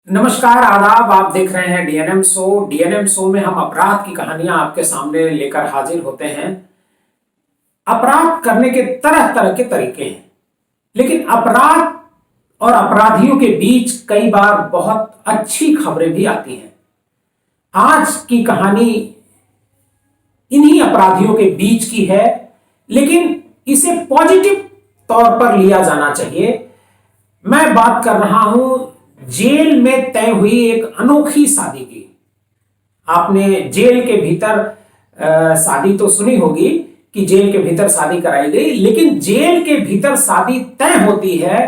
नमस्कार आदाब। आप देख रहे हैं डीएनएम शो। डीएनएम शो में हम अपराध की कहानियां आपके सामने लेकर हाजिर होते हैं। अपराध करने के तरह तरह के तरीके हैं, लेकिन अपराध और अपराधियों के बीच कई बार बहुत अच्छी खबरें भी आती हैं। आज की कहानी इन्हीं अपराधियों के बीच की है, लेकिन इसे पॉजिटिव तौर पर लिया जाना चाहिए। मैं बात कर रहा हूं जेल में तय हुई एक अनोखी शादी की। आपने जेल के भीतर शादी तो सुनी होगी कि जेल के भीतर शादी कराई गई, लेकिन जेल के भीतर शादी तय होती है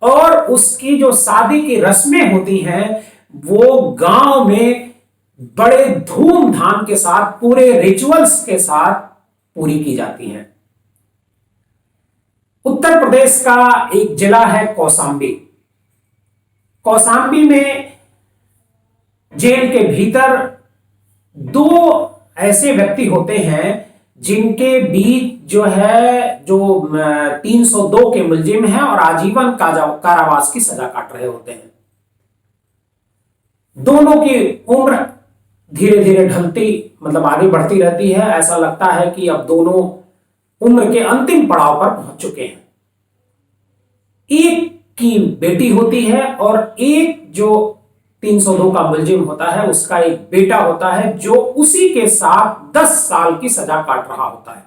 और उसकी जो शादी की रस्में होती हैं वो गांव में बड़े धूमधाम के साथ, पूरे रिचुअल्स के साथ पूरी की जाती हैं। उत्तर प्रदेश का एक जिला है कौशाम्बी। कौशाम्बी में जेल के भीतर दो ऐसे व्यक्ति होते हैं जिनके बीच जो 302 के मुलजिम हैं और आजीवन कारावास की सजा काट रहे होते हैं। दोनों की उम्र धीरे धीरे ढलती, मतलब आगे बढ़ती रहती है। ऐसा लगता है कि अब दोनों उम्र के अंतिम पड़ाव पर पहुंच चुके हैं। एक की बेटी होती है और एक जो 302 का मुलजिम होता है उसका एक बेटा होता है जो उसी के साथ 10 साल की सजा काट रहा होता है।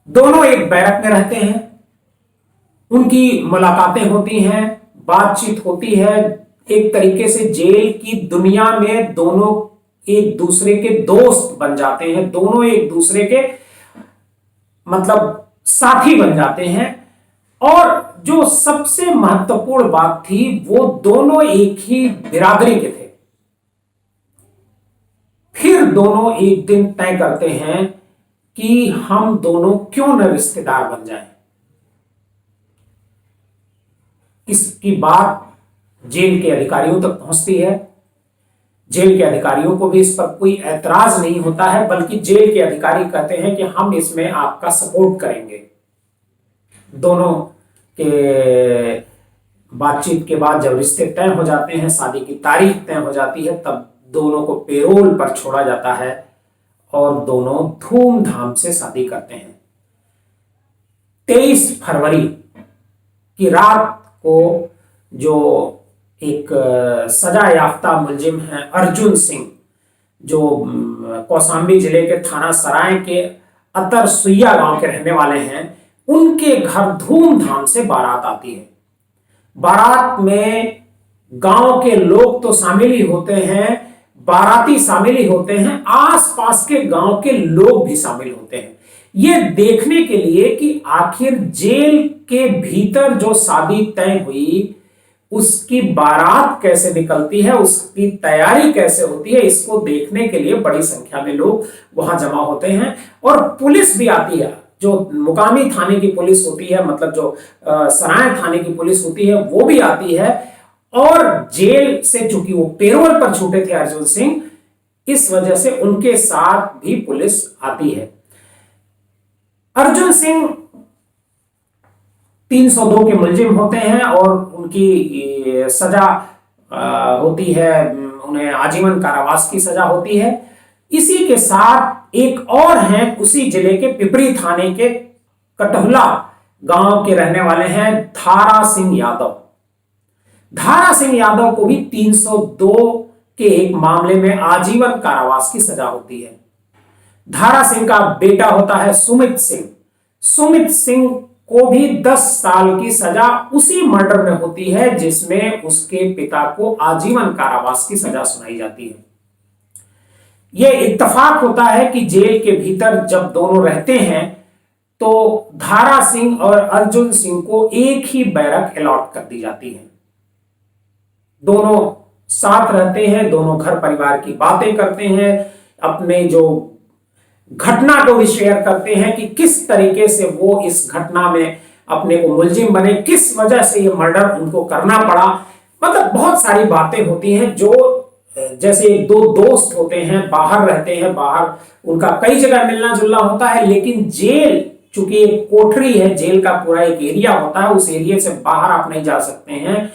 दोनों एक बैरक में रहते हैं, उनकी मुलाकातें होती हैं, बातचीत होती है। एक तरीके से जेल की दुनिया में दोनों एक दूसरे के दोस्त बन जाते हैं, दोनों एक दूसरे के मतलब साथी बन जाते हैं। और जो सबसे महत्वपूर्ण बात थी, वो दोनों एक ही बिरादरी के थे। फिर दोनों एक दिन तय करते हैं कि हम दोनों क्यों न रिश्तेदार बन जाएं। इसकी बात जेल के अधिकारियों तक पहुंचती है। जेल के अधिकारियों को भी इस पर कोई ऐतराज नहीं होता है, बल्कि जेल के अधिकारी कहते हैं कि हम इसमें आपका सपोर्ट करेंगे। दोनों के बातचीत के बाद जब रिश्ते तय हो जाते हैं, शादी की तारीख तय हो जाती है, तब दोनों को पेरोल पर छोड़ा जाता है और दोनों धूमधाम से शादी करते हैं। 23 फरवरी की रात को जो एक सजा याफ्ता मुलजिम है अर्जुन सिंह, जो कौशाम्बी जिले के थाना सराय के अतर सुइया गांव के रहने वाले हैं, उनके घर धूमधाम से बारात आती है। बारात में गांव के लोग तो शामिल ही होते हैं, बाराती शामिल ही होते हैं, आसपास के गांव के लोग भी शामिल होते हैं, ये देखने के लिए कि आखिर जेल के भीतर जो शादी तय हुई उसकी बारात कैसे निकलती है, उसकी तैयारी कैसे होती है। इसको देखने के लिए बड़ी संख्या में लोग वहां जमा होते हैं और पुलिस भी आती है। जो मुकामी थाने की पुलिस होती है, मतलब जो सराय थाने की पुलिस होती है, वो भी आती है। और जेल से चूंकि वो पेरोल पर छूटे थे अर्जुन सिंह, इस वजह से उनके साथ भी पुलिस आती है। अर्जुन सिंह 302 के मुलजिम होते हैं और उनकी सजा होती है, उन्हें आजीवन कारावास की सजा होती है। इसी के साथ एक और हैं उसी जिले के पिपरी थाने के कटहुला गांव के रहने वाले हैं धारा सिंह यादव। धारा सिंह यादव को भी 302 के एक मामले में आजीवन कारावास की सजा होती है। धारा सिंह का बेटा होता है सुमित सिंह। सुमित सिंह को भी 10 साल की सजा उसी मर्डर में होती है जिसमें उसके पिता को आजीवन कारावास की सजा सुनाई जाती है। यह इत्तेफाक होता है कि जेल के भीतर जब दोनों रहते हैं तो धारा सिंह और अर्जुन सिंह को एक ही बैरक अलॉट कर दी जाती है। दोनों साथ रहते हैं, दोनों घर परिवार की बातें करते हैं, अपने जो घटना को भी शेयर करते हैं कि किस तरीके से वो इस घटना में अपने को मुलजिम बने, किस वजह से ये मर्डर उनको करना पड़ा। मतलब बहुत सारी बातें होती हैं। जो जैसे दो दोस्त होते हैं, बाहर रहते हैं, बाहर उनका कई जगह मिलना जुलना होता है, लेकिन जेल चूंकि एक कोठरी है, जेल का पूरा एक एरिया होता है, उस एरिया से बाहर आप नहीं जा सकते हैं।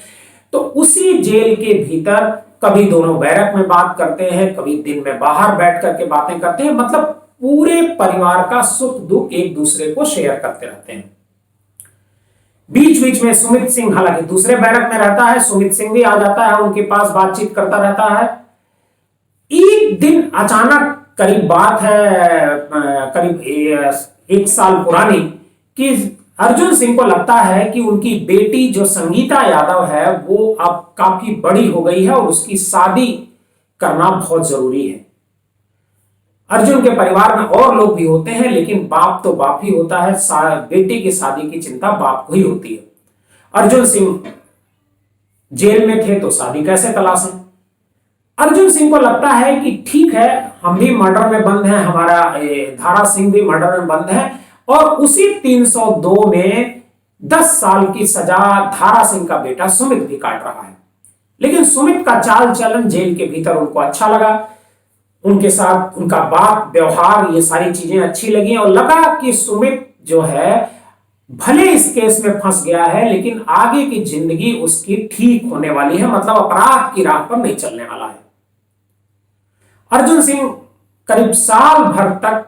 तो उसी जेल के भीतर कभी दोनों बैरक में बात करते हैं, कभी दिन में बाहर बैठ करके बातें करते हैं। मतलब पूरे परिवार का सुख दुख एक दूसरे को शेयर करते रहते हैं। बीच बीच में सुमित सिंह हालांकि दूसरे बैरक में रहता है, सुमित सिंह भी आ जाता है उनके पास, बातचीत करता रहता है। एक दिन अचानक, करीब बात है करीब 1 साल पुरानी, कि अर्जुन सिंह को लगता है कि उनकी बेटी जो संगीता यादव है वो अब काफी बड़ी हो गई है और उसकी शादी करना बहुत जरूरी है। अर्जुन के परिवार में और लोग भी होते हैं, लेकिन बाप तो बाप ही होता है, बेटी की शादी की चिंता बाप को ही होती है। अर्जुन सिंह जेल में थे तो शादी कैसे तलाशें। अर्जुन सिंह को लगता है कि ठीक है, हम भी मर्डर में बंद हैं, हमारा धारा सिंह भी मर्डर में बंद है, और उसी 302 में 10 साल की सजा धारा सिंह का बेटा सुमित भी काट रहा है। लेकिन सुमित का चाल चलन जेल के भीतर उनको अच्छा लगा, उनके साथ उनका बात व्यवहार ये सारी चीजें अच्छी लगी, और लगा कि सुमित जो है भले इस केस में फंस गया है लेकिन आगे की जिंदगी उसकी ठीक होने वाली है, मतलब अपराध की राह पर नहीं चलने वाला है। अर्जुन सिंह करीब साल भर तक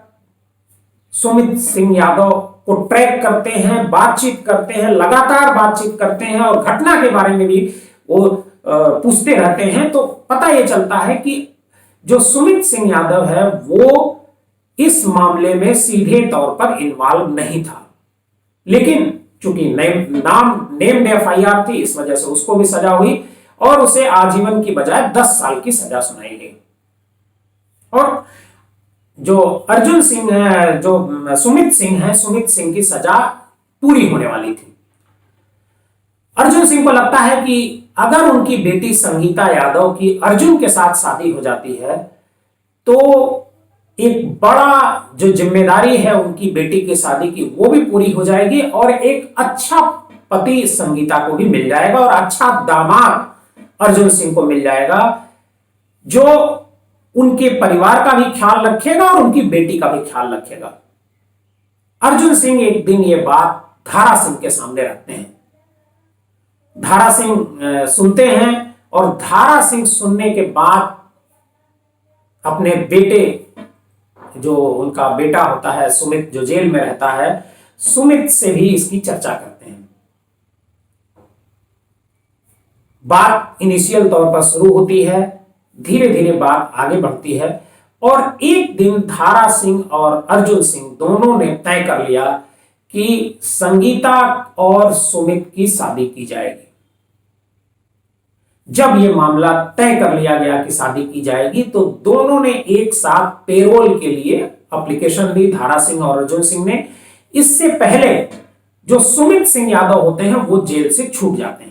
सुमित सिंह यादव को ट्रैक करते हैं, बातचीत करते हैं, लगातार बातचीत करते हैं और घटना के बारे में भी वो पूछते रहते हैं। तो पता ये चलता है कि जो सुमित सिंह यादव है वो इस मामले में सीधे तौर पर इन्वॉल्व नहीं था, लेकिन चूंकि नेम्ड एफआईआर थी, इस वजह से उसको भी सजा हुई और उसे आजीवन की बजाय 10 साल की सजा सुनाई गई। और जो अर्जुन सिंह है, जो सुमित सिंह है, सुमित सिंह की सजा पूरी होने वाली थी। अर्जुन सिंह को लगता है कि अगर उनकी बेटी संगीता यादव की अर्जुन के साथ शादी हो जाती है तो एक बड़ा जो जिम्मेदारी है उनकी बेटी की शादी की वो भी पूरी हो जाएगी और एक अच्छा पति संगीता को भी मिल जाएगा और अच्छा दामाद अर्जुन सिंह को मिल जाएगा जो उनके परिवार का भी ख्याल रखेगा और उनकी बेटी का भी ख्याल रखेगा। अर्जुन सिंह एक दिन ये बात धारा सिंह के सामने रखते हैं। धारा सिंह सुनते हैं और धारा सिंह सुनने के बाद अपने बेटे, जो उनका बेटा होता है सुमित, जो जेल में रहता है, सुमित से भी इसकी चर्चा करते हैं। बात इनिशियल तौर पर शुरू होती है, धीरे धीरे बात आगे बढ़ती है और एक दिन धारा सिंह और अर्जुन सिंह दोनों ने तय कर लिया कि संगीता और सुमित की शादी की जाएगी। जब यह मामला तय कर लिया गया कि शादी की जाएगी तो दोनों ने एक साथ पेरोल के लिए एप्लीकेशन दी, धारा सिंह और अर्जुन सिंह ने। इससे पहले जो सुमित सिंह यादव होते हैं वो जेल से छूट जाते हैं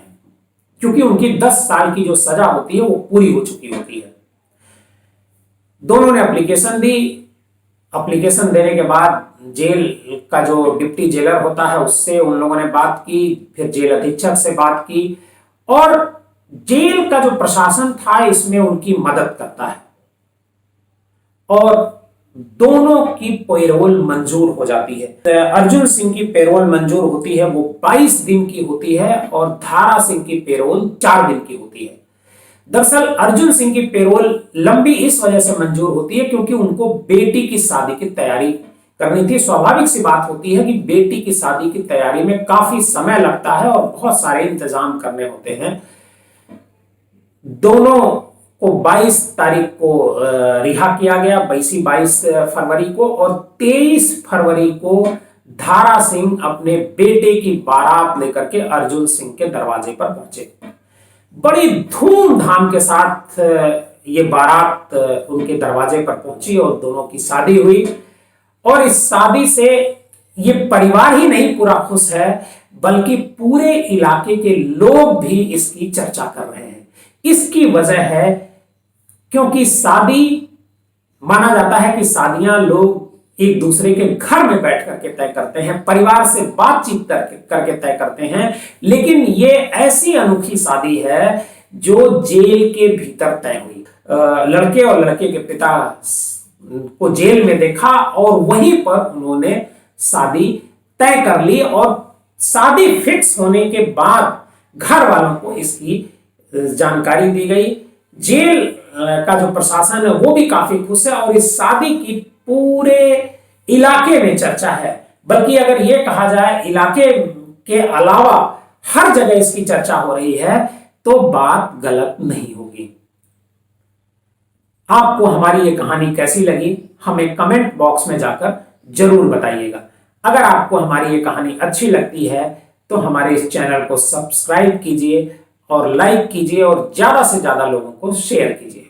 क्योंकि उनकी 10 साल की जो सजा होती है वो पूरी हो चुकी होती है। दोनों ने एप्लीकेशन दी। एप्लीकेशन देने के बाद जेल का जो डिप्टी जेलर होता है उससे उन लोगों ने बात की, फिर जेल अधीक्षक से बात की और जेल का जो प्रशासन था इसमें उनकी मदद करता है और दोनों की पेरोल मंजूर हो जाती है। अर्जुन सिंह की पेरोल मंजूर होती है, वो 22 दिन की होती है और धारा सिंह की पेरोल 4 दिन की होती है। दरअसल अर्जुन सिंह की पेरोल लंबी इस वजह से मंजूर होती है क्योंकि उनको बेटी की शादी की तैयारी करनी थी। स्वाभाविक सी बात होती है कि बेटी की शादी की तैयारी में काफी समय लगता है और बहुत सारे इंतजाम करने होते हैं। दोनों को 22 तारीख को रिहा किया गया, 22 फरवरी को, और 23 फरवरी को धारा सिंह अपने बेटे की बारात लेकर के अर्जुन सिंह के दरवाजे पर पहुंचे। बड़ी धूमधाम के साथ ये बारात उनके दरवाजे पर पहुंची और दोनों की शादी हुई और इस शादी से ये परिवार ही नहीं पूरा खुश है बल्कि पूरे इलाके के लोग भी इसकी चर्चा कर रहे हैं। इसकी वजह है क्योंकि शादी, माना जाता है कि शादियां लोग एक दूसरे के घर में बैठ करके तय करते हैं, परिवार से बातचीत करके तय करते हैं, लेकिन ये ऐसी अनोखी शादी है जो जेल के भीतर तय हुई। लड़के और लड़के के पिता को जेल में देखा और वहीं पर उन्होंने शादी तय कर ली और शादी फिक्स होने के बाद घर वालों को इसकी जानकारी दी गई। जेल का जो प्रशासन है वो भी काफी खुश है और इस शादी की पूरे इलाके में चर्चा है। बल्कि अगर ये कहा जाए इलाके के अलावा हर जगह इसकी चर्चा हो रही है तो बात गलत नहीं होगी। आपको हमारी ये कहानी कैसी लगी हमें कमेंट बॉक्स में जाकर जरूर बताइएगा। अगर आपको हमारी ये कहानी अच्छी लगती है तो हमारे इस चैनल को सब्सक्राइब कीजिए और लाइक कीजिए और ज्यादा से ज्यादा लोगों को शेयर कीजिए।